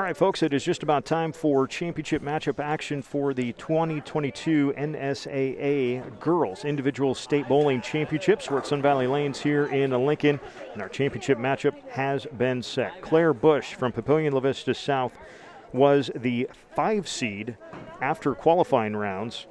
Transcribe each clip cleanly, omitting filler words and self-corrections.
right, folks, it is just about time for championship matchup action for the 2022 NSAA Girls Individual State Bowling Championships. We're at Sun Valley Lanes here in Lincoln, and our championship matchup has been set. Claire Bush from Papillion La Vista South was the 5 seed after qualifying rounds.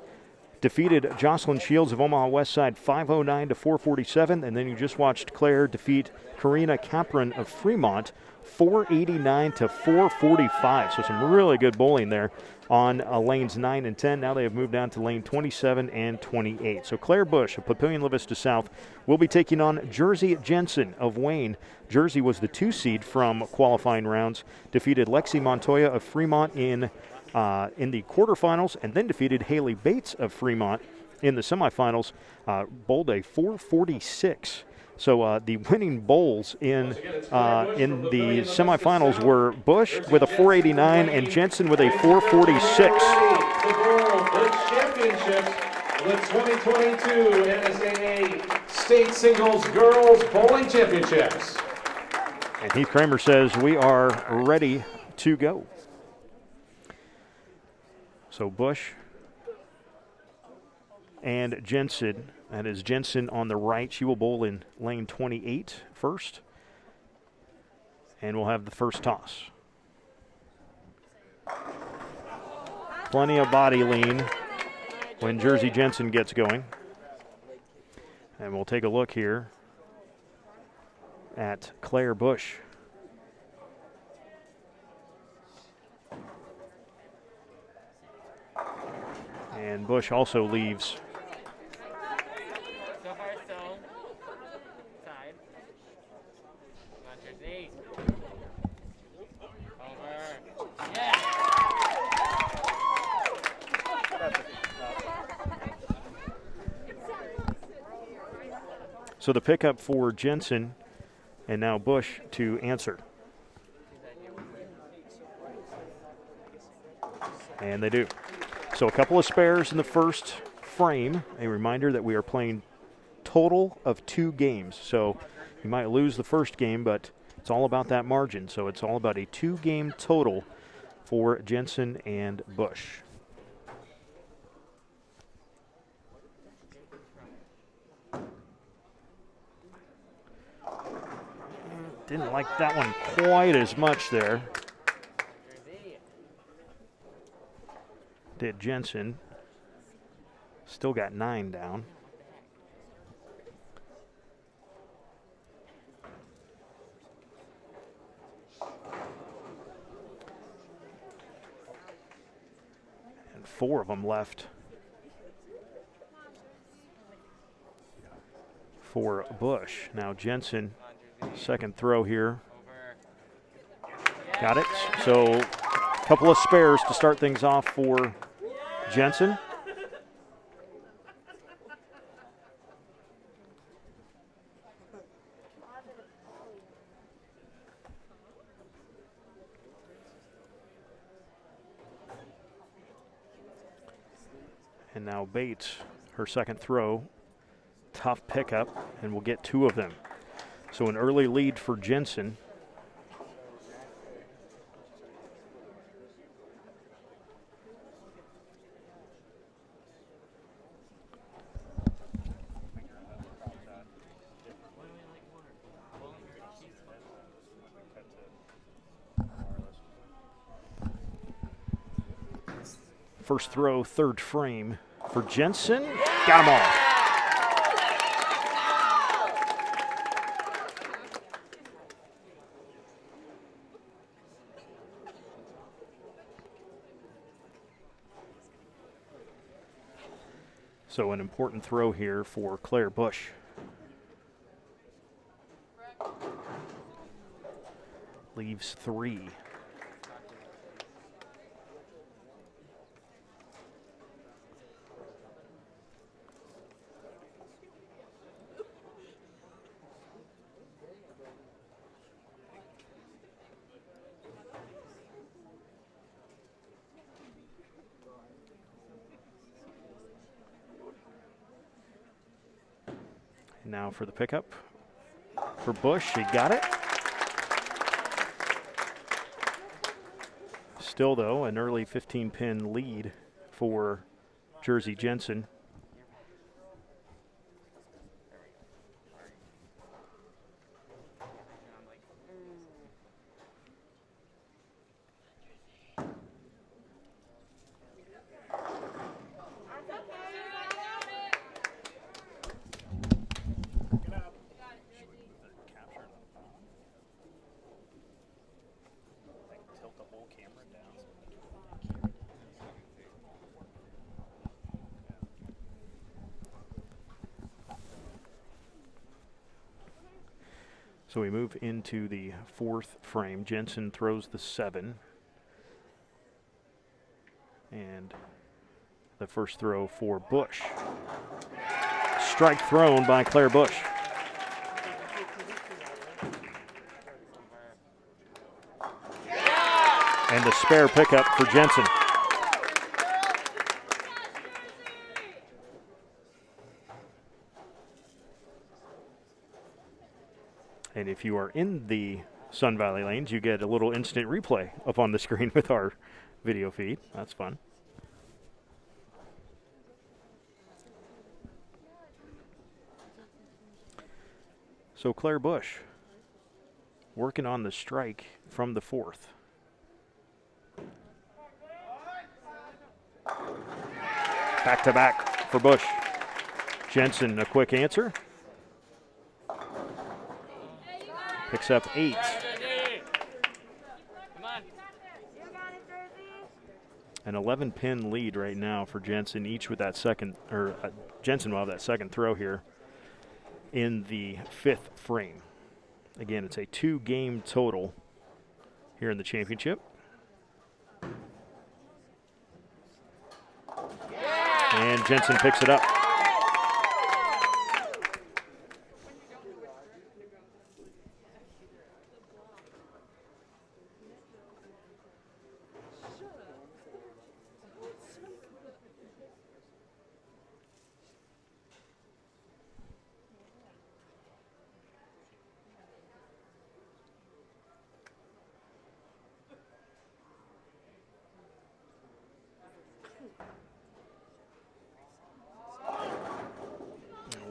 Defeated Jocelyn Shields of Omaha Westside 509 to 447, and then you just watched Claire defeat Karina Capron of Fremont 489 to 445. So some really good bowling there on lanes 9 and 10. Now they have moved down to lane 27 and 28. So Claire Bush of Papillion La Vista South will be taking on Jersey Jensen of Wayne. Jersey was the 2 seed from qualifying rounds, defeated Lexi Montoya of Fremont in the quarterfinals, and then defeated Haley Bates of Fremont in the semifinals, bowled a 446. So the winning bowls in the semifinals were Bush with a 489 and Jensen with a 446. The 2022 NSAA State Singles Girls Bowling Championships. And Heath Kramer says we are ready to go. So Bush and Jensen. That is Jensen on the right. She will bowl in lane 28 first. And we'll have the first toss. Plenty of body lean when Jersey Jensen gets going. And we'll take a look here at Claire Bush. And Bush also leaves. So the pickup for Jensen, and now Bush to answer. And they do. So a couple of spares in the first frame. A reminder that we are playing total of 2 games. So you might lose the first game, but it's all about that margin. So it's all about a 2-game total for Jensen and Bush. Didn't like that one quite as much there. Did Jensen. Still got 9 down. And 4 of them left for Bush. Now Jensen, second throw here. Got it. So a couple of spares to start things off for Jensen. And now Bates, her second throw. Tough pickup, and we'll get 2 of them. So an early lead for Jensen. First throw, third frame for Jensen. Got them all. So an important throw here for Claire Bush. Leaves 3. Now for the pickup for Bush. He got it. Still, though, an early 15-pin lead for Jersey Jensen. So we move into the fourth frame. Jensen throws the 7. And the first throw for Bush. Strike thrown by Claire Bush. And the spare pickup for Jensen. And if you are in the Sun Valley lanes, you get a little instant replay up on the screen with our video feed. That's fun. So Claire Bush working on the strike from the 4th. Back to back for Bush. Jensen, a quick answer. Picks up 8. An 11-pin lead right now for Jensen, each with that second, or Jensen will have that second throw here in the 5th frame. Again, it's a 2-game total here in the championship. And Jensen picks it up.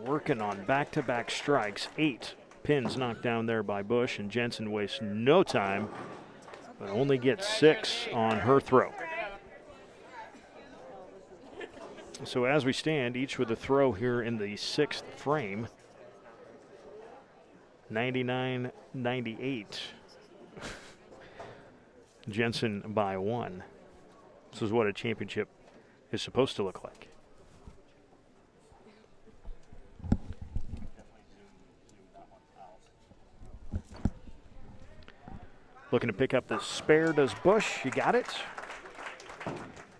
Working on back-to-back strikes. 8 pins knocked down there by Bush, and Jensen wastes no time, but only gets 6 on her throw. So as we stand, each with a throw here in the 6th frame. 99-98. Jensen by 1. This is what a championship is supposed to look like. Looking to pick up the spare does Bush. You got it.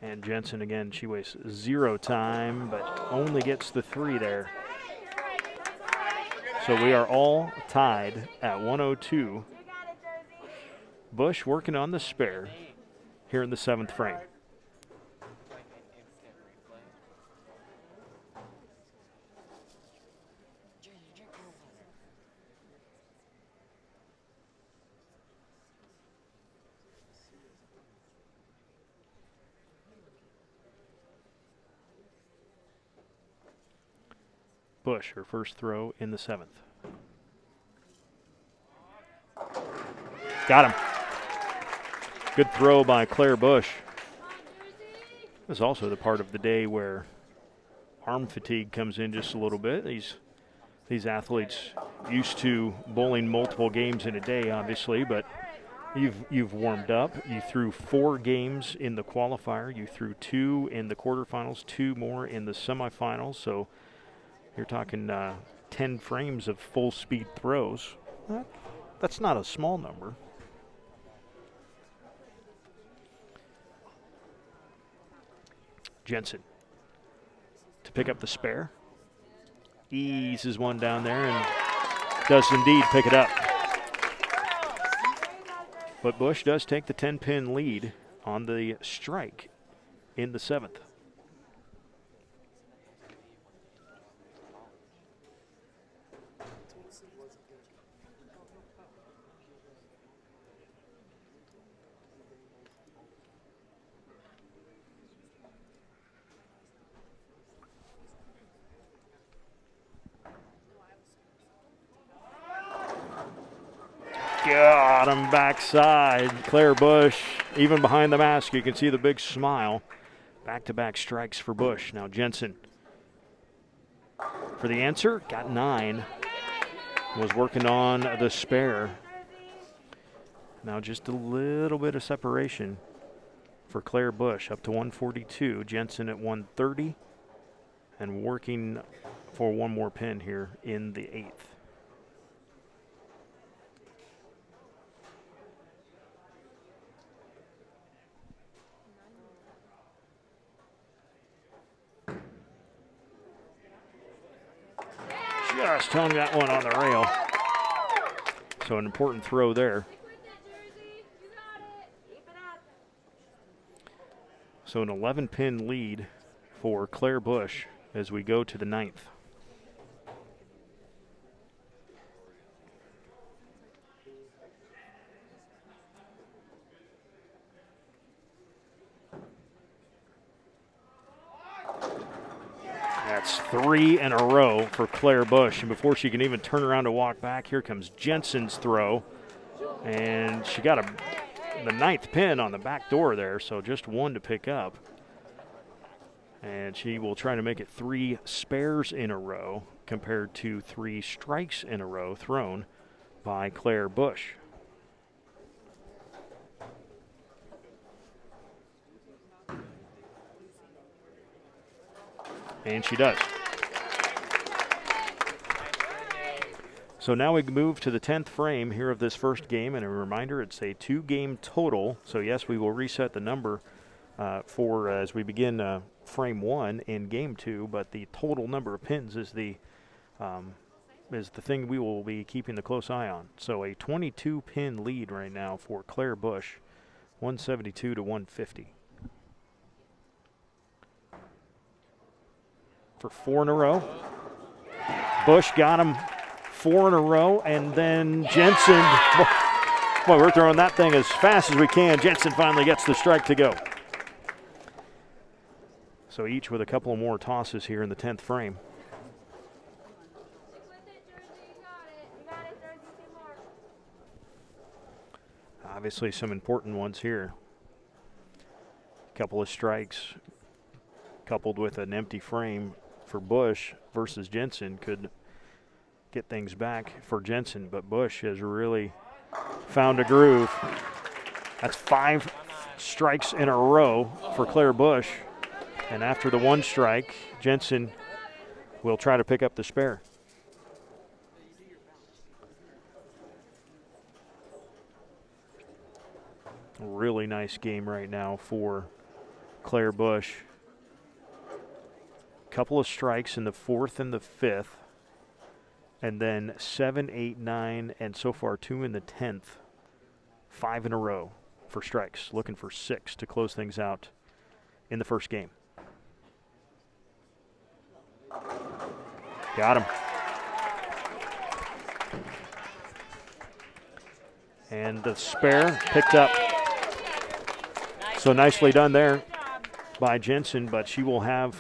And Jensen again, she wastes 0 time, but only gets the 3 there. So we are all tied at 102. Bush working on the spare here in the 7th frame. Bush, her first throw in the 7th. Got him. Good throw by Claire Bush. This is also the part of the day where arm fatigue comes in just a little bit. These athletes used to bowling multiple games in a day, obviously, but you've warmed up. You threw 4 games in the qualifier. You threw 2 in the quarterfinals, 2 more in the semifinals. So you're talking 10 frames of full speed throws. That's not a small number. Jensen to pick up the spare. Eases one down there and does indeed pick it up. But Bush does take the 10-pin lead on the strike in the 7th. Got him backside. Claire Bush, even behind the mask, you can see the big smile. Back-to-back strikes for Bush. Now Jensen for the answer, got 9. Was working on the spare. Now just a little bit of separation for Claire Bush, up to 142. Jensen at 130, and working for one more pin here in the 8th. Just hung that one on the rail. So an important throw there. So an 11-pin lead for Claire Bush as we go to the 9th. That's 3 in a row for Claire Bush. And before she can even turn around to walk back, here comes Jensen's throw. And she got the 9th pin on the back door there, so just 1 to pick up. And she will try to make it 3 spares in a row compared to 3 strikes in a row thrown by Claire Bush. And she does. So now we move to the 10th frame here of this first game, and a reminder, it's a 2-game total. So yes, we will reset the number for as we begin frame 1 in game 2, but the total number of pins is the thing we will be keeping the close eye on. So a 22-pin lead right now for Claire Bush, 172 to 150. For 4 in a row. Bush got him 4 in a row, and then Jensen, boy, we're throwing that thing as fast as we can. Jensen finally gets the strike to go. So each with a couple of more tosses here in the 10th frame. Obviously some important ones here. A couple of strikes coupled with an empty frame for Bush versus Jensen could get things back for Jensen, but Bush has really found a groove. That's 5 strikes in a row for Claire Bush, and after the 1 strike, Jensen will try to pick up the spare. Really nice game right now for Claire Bush. Couple of strikes in the 4th and the 5th, and then 7, 8, 9, and so far 2 in the 10th. 5 in a row for strikes, looking for 6 to close things out in the first game. Got him. And the spare picked up. So nicely done there by Jensen, but she will have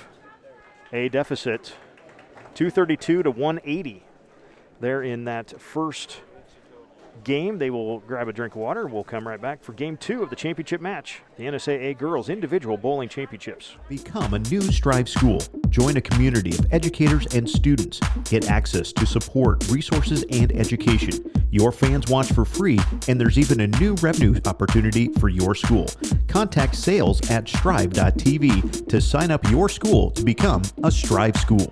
a deficit, 232 to 180 there in that first game. They will grab a drink of water. We'll come right back for game 2 of the championship match, the NSAA Girls Individual Bowling Championships. Become a new Strive school. Join a community of educators and students. Get access to support, resources, and education. Your fans watch for free, and there's even a new revenue opportunity for your school. Contact sales at strive.tv to sign up your school to become a Strive school.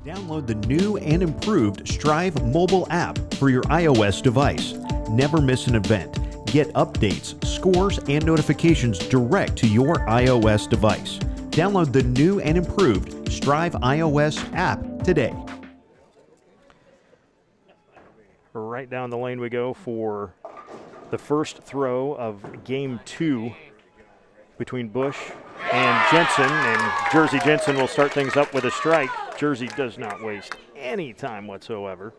Download the new and improved Strive mobile app for your iOS device. Never miss an event. Get updates, scores, and notifications direct to your iOS device. Download the new and improved Strive iOS app today. Right down the lane we go for the first throw of game 2 between Bush and Jensen, and Jersey Jensen will start things up with a strike. Jersey does not waste any time whatsoever.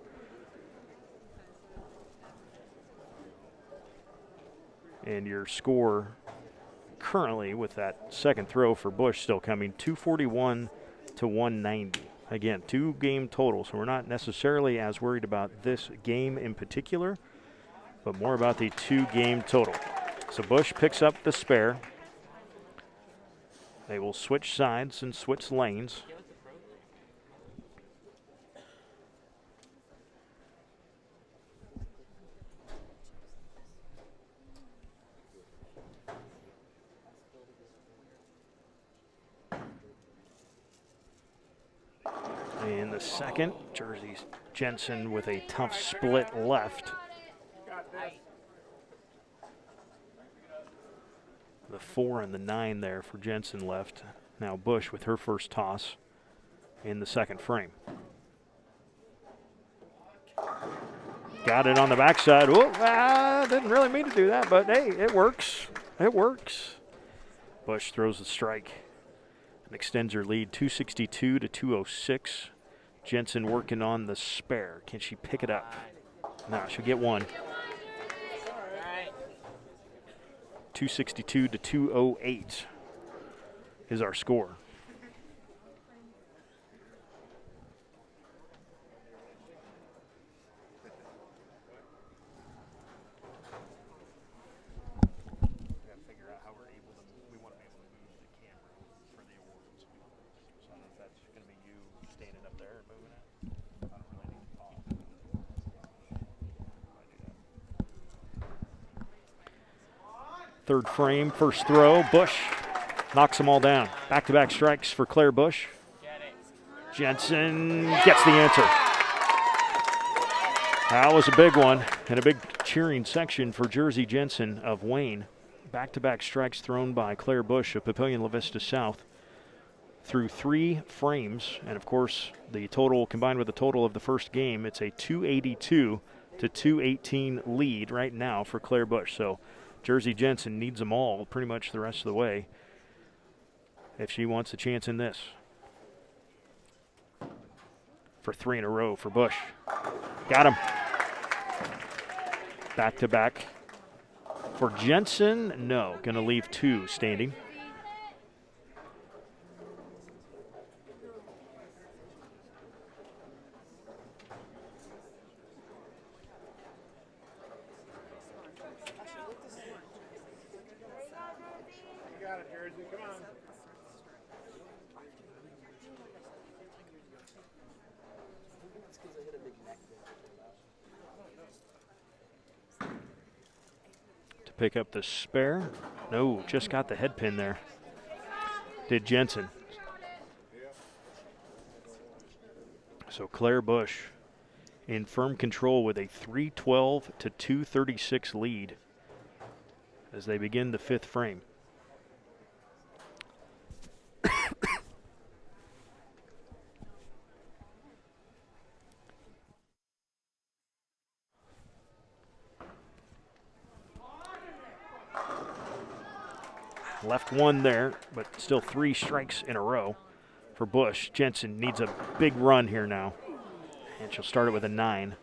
And your score currently with that second throw for Bush still coming, 241 to 190. Again, 2-game total, so we're not necessarily as worried about this game in particular, but more about the 2-game total. So Bush picks up the spare. They will switch sides and switch lanes. In the second, Jersey Jensen with a tough split left. The 4 and the 9 there for Jensen left. Now Bush with her first toss in the second frame. Got it on the backside. Whoa, didn't really mean to do that, but hey, it works. It works. Bush throws the strike and extends her lead 262 to 206. Jensen working on the spare. Can she pick it up? No, she'll get one. 262 to 208 is our score. Third frame, first throw. Bush knocks them all down. Back-to-back strikes for Claire Bush. Jensen gets the answer. That was a big one, and a big cheering section for Jersey Jensen of Wayne. Back-to-back strikes thrown by Claire Bush of Papillion La Vista South through 3 frames. And, of course, the total, combined with the total of the first game, it's a 282 to 218 lead right now for Claire Bush. So Jersey Jensen needs them all pretty much the rest of the way if she wants a chance in this. For 3 in a row for Bush. Got him. Back-to-back for Jensen. No, going to leave 2 standing. Pick up the spare. No, just got the head pin there. Did Jensen. So Claire Bush in firm control with a 312 to 236 lead as they begin the 5th frame. Left 1 there, but still 3 strikes in a row for Bush. Jensen needs a big run here now, and she'll start it with a 9.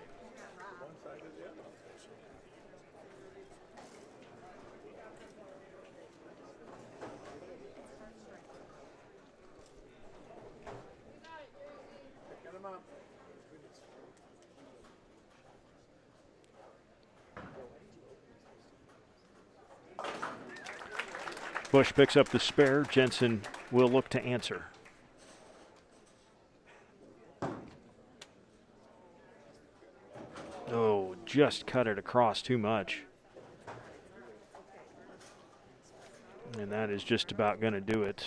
Bush picks up the spare. Jensen will look to answer. Oh, just cut it across too much. And that is just about going to do it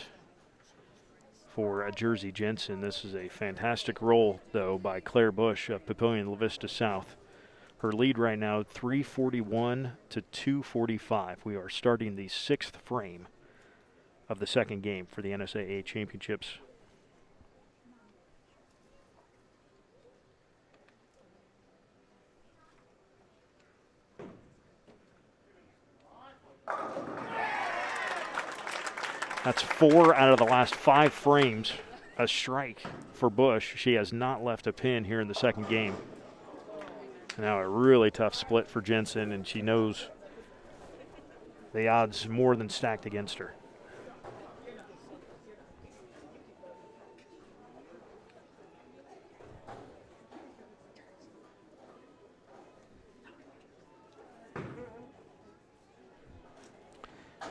for Jersey Jensen. This is a fantastic roll, though, by Claire Bush of Papillion La Vista South. Her lead right now, 341 to 245. We are starting the 6th frame of the second game for the NSAA championships. That's 4 out of the last 5 frames. A strike for Bush. She has not left a pin here in the second game. Now a really tough split for Jensen, and she knows the odds more than stacked against her.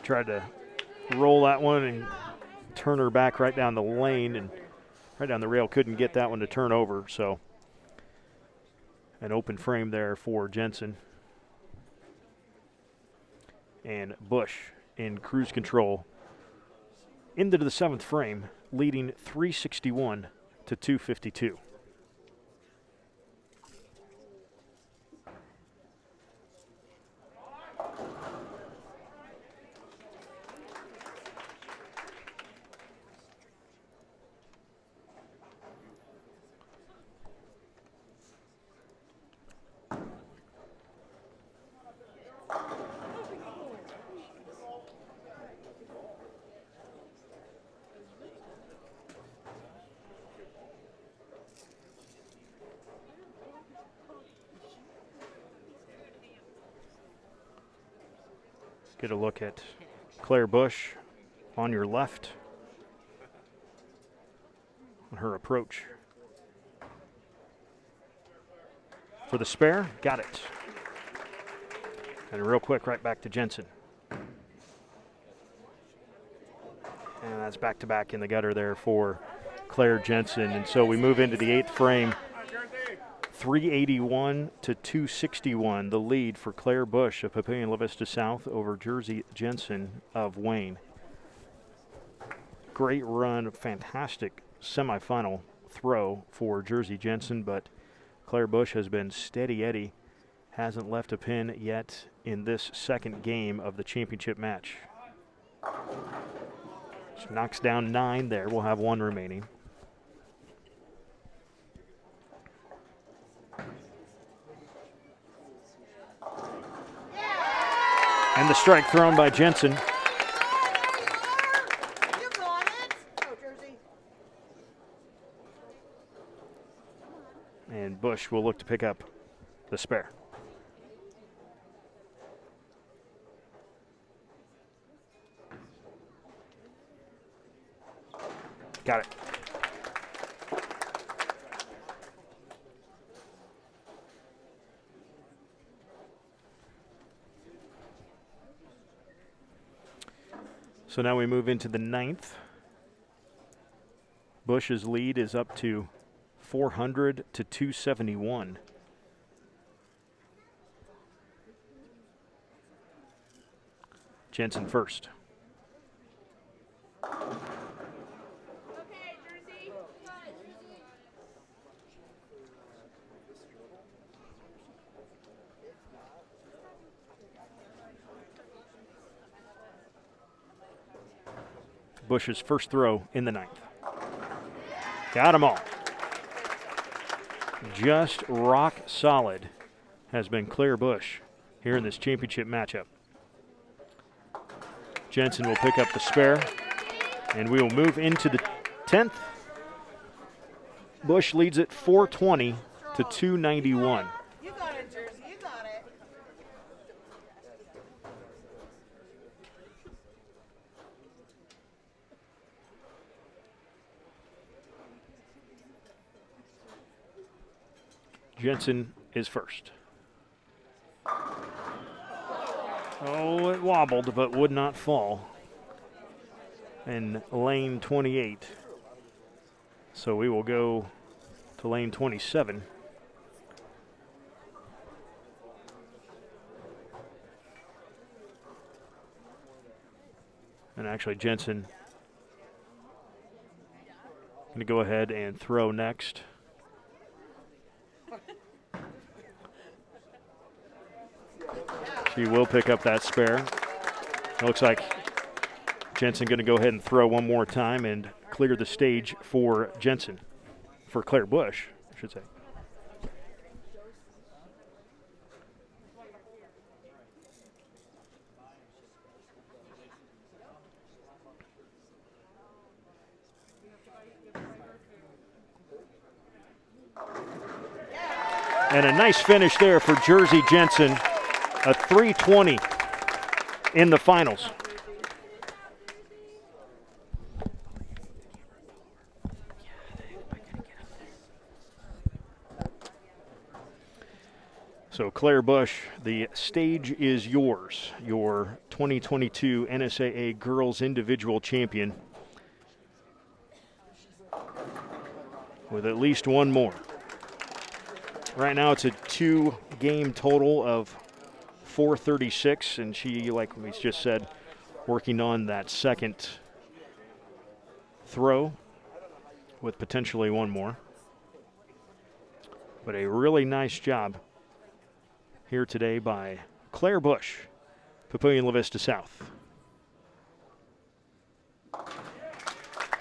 Tried to roll that one and turn her back right down the lane, and right down the rail, couldn't get that one to turn over. So an open frame there for Jensen. And Bush in cruise control into the 7th frame, leading 361 to 252. Get a look at Claire Bush on your left. Her approach. For the spare, got it. And real quick, right back to Jensen. And that's back-to-back in the gutter there for Claire Jensen. And so we move into the 8th frame. 381 to 261, the lead for Claire Bush of Papillion La Vista South over Jersey Jensen of Wayne. Great run, fantastic semifinal throw for Jersey Jensen, but Claire Bush has been steady Eddie, hasn't left a pin yet in this second game of the championship match. She knocks down 9 there, we'll have 1 remaining. And the strike thrown by Jensen. And Bush will look to pick up the spare. Got it. So now we move into the 9th. Bush's lead is up to 400 to 271. Jensen first. Bush's first throw in the 9th. Got them all. Just rock solid has been Claire Bush here in this championship matchup. Jensen will pick up the spare, and we will move into the 10th. Bush leads it 420 to 291. You got it, Jersey. You got it. Jensen is first. Oh, it wobbled, but would not fall in lane 28. So we will go to lane 27. And actually, Jensen going to go ahead and throw next. She will pick up that spare. It looks like Jensen going to go ahead and throw one more time and clear the stage for Jensen, for Claire Bush, I should say. And a nice finish there for Jersey Jensen, a 3:20 in the finals. So Claire Bush, the stage is yours, your 2022 NSAA Girls Individual Champion, with at least one more. Right now it's a 2-game total of 436, and she, like we just said, working on that second throw with potentially one more. But a really nice job here today by Claire Bush, Papillion La Vista South.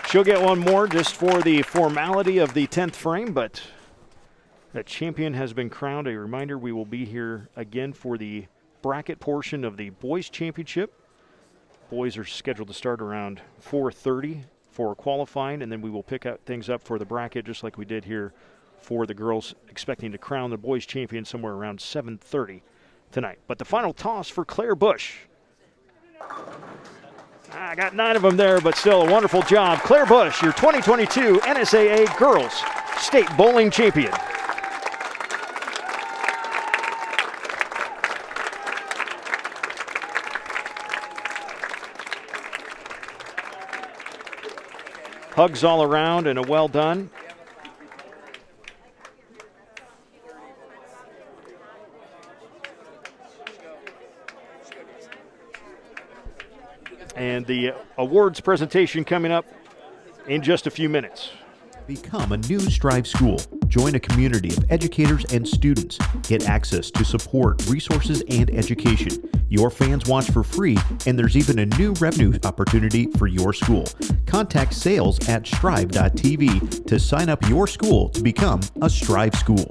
She'll get one more just for the formality of the 10th frame, but a champion has been crowned. A reminder, we will be here again for the bracket portion of the boys championship. Boys are scheduled to start around 4:30 for qualifying, and then we will pick up things up for the bracket just like we did here for the girls, expecting to crown the boys champion somewhere around 7:30 tonight. But the final toss for Claire Bush. I got 9 of them there, but still a wonderful job. Claire Bush, your 2022 NSAA Girls State Bowling Champion. Hugs all around and a well done. And the awards presentation coming up in just a few minutes. Become a new Strive school. Join a community of educators and students. Get access to support, resources, and education. Your fans watch for free, and there's even a new revenue opportunity for your school. Contact sales at strive.tv to sign up your school to become a Strive school.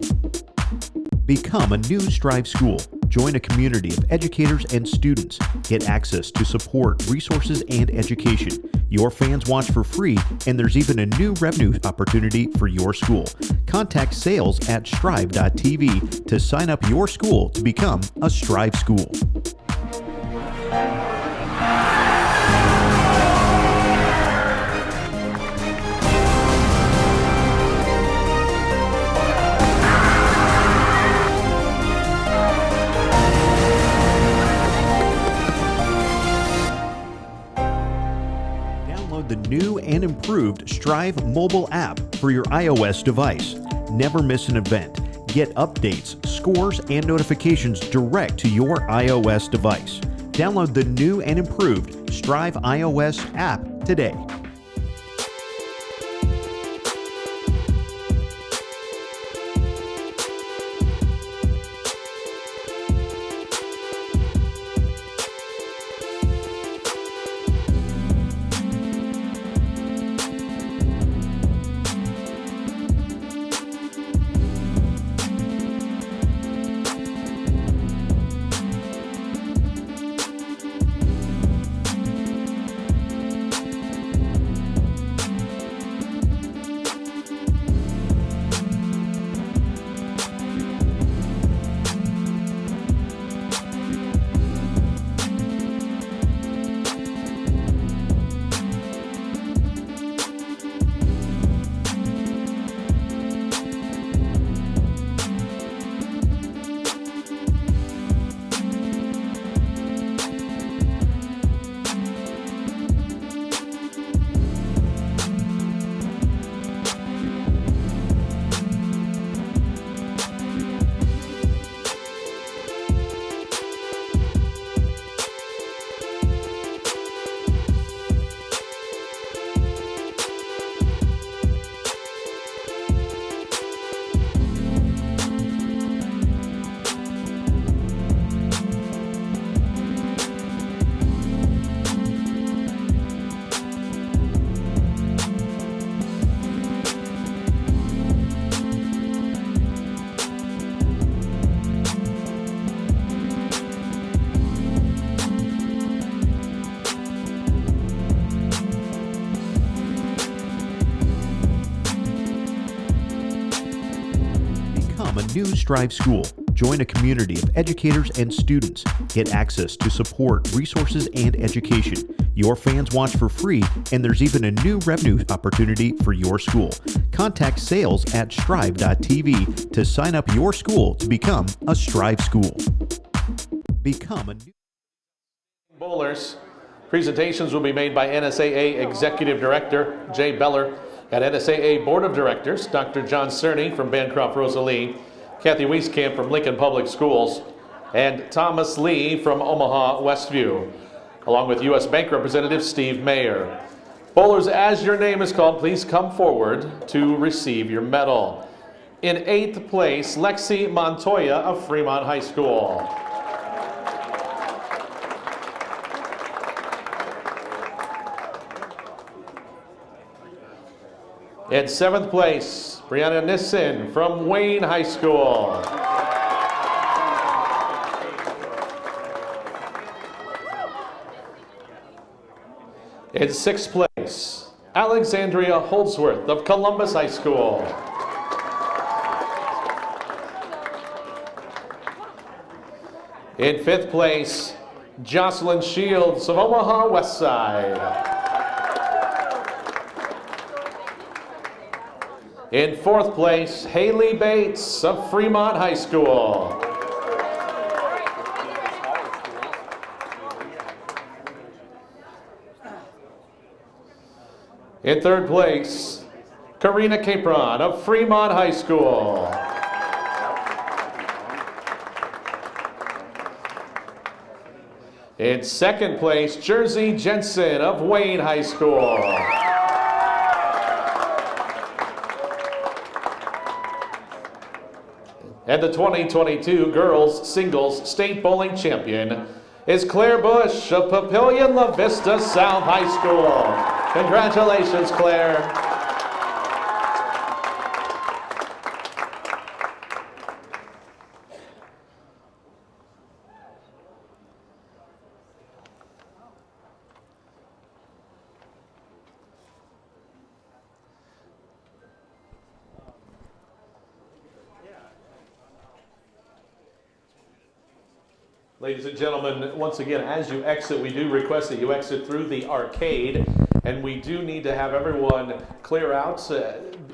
Become a new Strive school. Join a community of educators and students. Get access to support, resources, and education. Your fans watch for free, and there's even a new revenue opportunity for your school. Contact sales at strive.tv to sign up your school to become a Strive school. The new and improved Strive mobile app for your iOS device. Never miss an event. Get updates, scores, and notifications direct to your iOS device. Download the new and improved Strive iOS app today. Become a new Strive school. Join a community of educators and students. Get access to support, resources, and education. Your fans watch for free, and there's even a new revenue opportunity for your school. Contact sales at strive.tv to sign up your school to become a Strive school. Become a new Bowlers. Presentations will be made by NSAA Executive Director Jay Beller and NSAA Board of Directors Dr. John Cerny from Bancroft Rosalie, Kathy Wieskamp from Lincoln Public Schools, and Thomas Lee from Omaha Westview, along with U.S. Bank Representative Steve Mayer. Bowlers, as your name is called, please come forward to receive your medal. In 8th place, Lexi Montoya of Fremont High School. In 7th place, Brianna Nissen from Wayne High School. In 6th place, Alexandria Holdsworth of Columbus High School. In 5th place, Jocelyn Shields of Omaha Westside. In 4th place, Haley Bates of Fremont High School. In 3rd place, Karina Capron of Fremont High School. In 2nd place, Jersey Jensen of Wayne High School. And the 2022 Girls Singles State Bowling Champion is Claire Bush of Papillion La Vista South High School. Congratulations, Claire. Ladies and gentlemen, once again, as you exit, we do request that you exit through the arcade, and we do need to have everyone clear out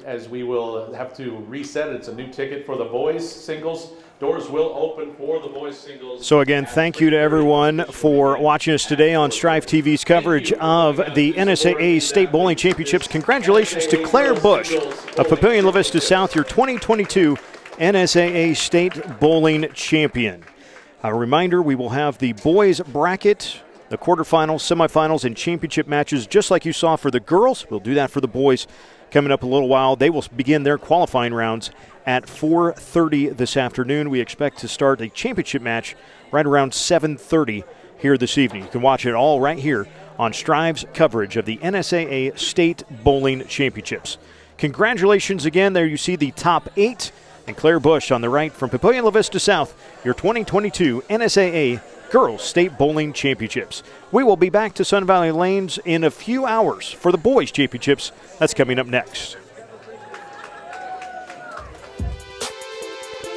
as we will have to reset. It's a new ticket for the boys singles. Doors will open for the boys singles. So again, thank you to everyone for watching us today on Strive TV's coverage of the NSAA State Bowling Championships. Congratulations to Claire Bush of Papillion La Vista South, your 2022 NSAA State Bowling Champion. A reminder, we will have the boys bracket, the quarterfinals, semifinals, and championship matches just like you saw for the girls. We'll do that for the boys coming up a little while. They will begin their qualifying rounds at 4:30 this afternoon. We expect to start a championship match right around 7:30 here this evening. You can watch it all right here on Strive's coverage of the NSAA State Bowling Championships. Congratulations again. There you see the top 8. And Claire Bush on the right from Papillion La Vista South, your 2022 NSAA Girls State Bowling Championships. We will be back to Sun Valley Lanes in a few hours for the Boys Championships. That's coming up next.